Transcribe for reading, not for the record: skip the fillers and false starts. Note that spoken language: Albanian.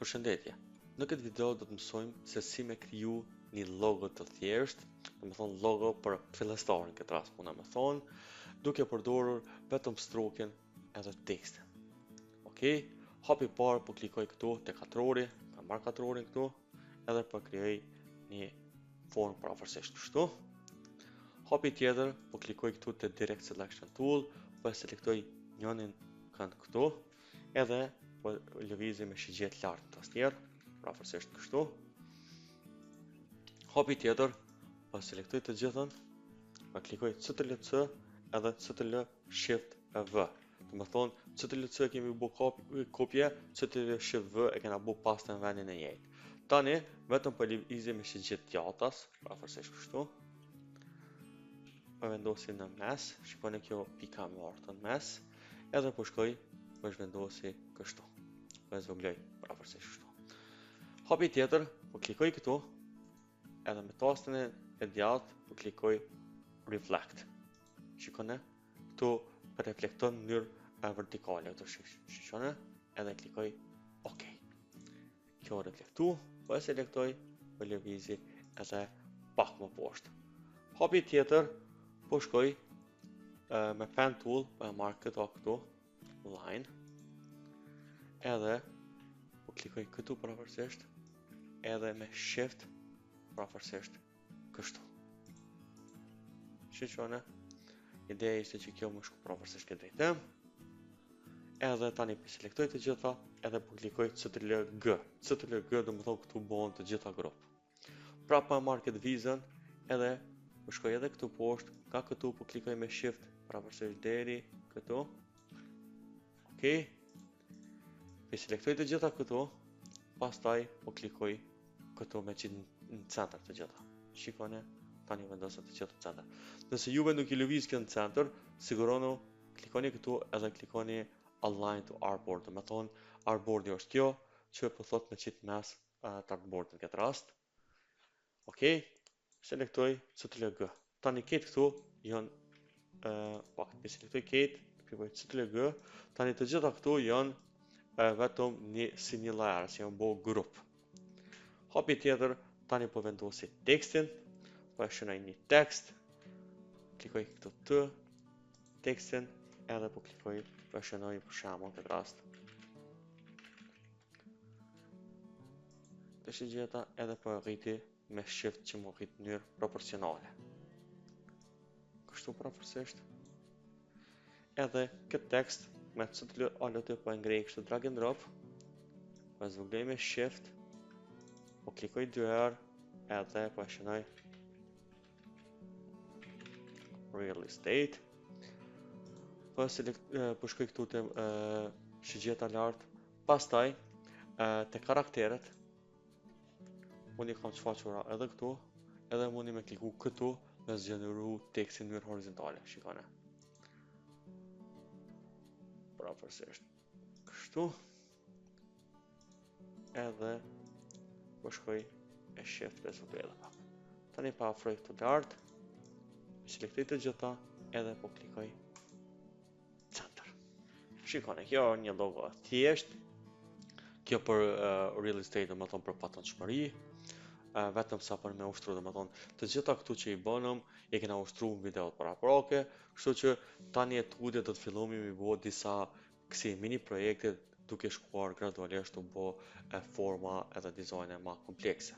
Përshëndetje. Në këtë video do të mësojmë se si me kriju një logo të thjeshtë, domethënë logo për fillestarin këtë rast puna me thonë, duke përdorur vetëm stroken edhe tekstin. Okej, hapi I parë po klikoj këtu te katrori, ta marr katrorin këtu, edhe po krijoj një formë pavarësisht kështu. Hapi tjetër po klikoj këtu te Direct Selection Tool, po selektoj njënin kënd këtu, edhe po lëvizim me shigjet lart në tastier, pavarësisht kështu. Hapi tjetër po selektoj të gjithën, po klikoj CTRL-C edhe CTRL Shift V. Domethënë CTRL-C kemi bu kopje, CTRL V e kena bu paste në vendin e njëjtë. Tani vetëm po lëvizim me shigjet djathtas, pavarësisht kështu. Po vendosim në mes, shikoni kjo pika më lartë në mes, edhe po shkoj po zhvendosi kështu. Po zvogloj pavarësisht kështu. Hapi tjetër po klikoj këtu, edhe me tastin e djathtë po klikoj Reflect. Shikoni, këtu po reflekton në mënyrë vertikale këtu shikoni, edhe klikoj OK. Kjo reflektu, po e selektoj, po lëvizi edhe pak më poshtë. Hapi tjetër po shkoj me pen tool, po e marr këtu line, edhe po klikoj këtu pavarësisht, edhe me shift pavarësisht kështu. Shikoni, ideja ishte që kjo më shku pavarësisht këtë drejtim, edhe tani po selektoj të gjitha, edhe po klikoj CTRL-G. CTRL-G do të thonë këtu bëhen të gjitha grup. Prapa marr këtë vizën, edhe po shkoj edhe këtu poshtë, ka këtu po klikoj me shift pavarësisht deri këtu. Okej. Po selektoj të gjitha këtu, pastaj po klikoj këtu me qitë në centër të gjitha. Shikoni, tani vendosat të gjitha në centër. Nëse juve nuk I lëviz këtë në centër, siguronu klikoni këtu edhe klikoni Align to Artboard. Do të thonë artboardi është kjo, që po thot me qitë mes të artboardit në këtë rast. Okej, selektoj CTRL-G. Tani këtë këtu janë pak të selektoj këtë, klikoj CTRL-G. Tani të gjitha këtu janë vetëm si një lajer, si janë bo grup. Hapi tjetër, tani po vendosi tekstin, po e shënoj një tekst, klikoj këtu të, tekstin, edhe po klikoj, po e shënoj për shembull këtë rast. Të shigjeta edhe po rriti me shift që më rrit në mënyrë proporcionale. Kështu pavarësisht. Edhe këtë tekst me CTRL-Alt po e ngrej kështu drag and drop, po e zvogloj me shift, po klikoj dy herë, edhe po e shënoj real estate, po shkoj këtu te shigjeta lart, pastaj te karakteret, unë kam shfaqur edhe këtu, edhe mundi me kliku këtu me zgjeneru tekstin në mënyrë horizontale, shikoni. Pavarësisht kështu, edhe po shkoj e shift e zvogloj edhe pak. Tani pa afroj këtu lart, selektoj të gjitha, edhe po klikoj center. Shikoni, kjo është një logo thjesht, kjo për real estate, do të thonë për patentshmëri, vetëm sa për me ushtru, do të thonë të gjitha këtu që I bënëm, I kena ushtru në videot paraprake, kështu që tani e tutje do të fillojmë me bëu disa kësi mini projekte duke shkuar gradualisht të bëu forma edhe dizajne më komplekse.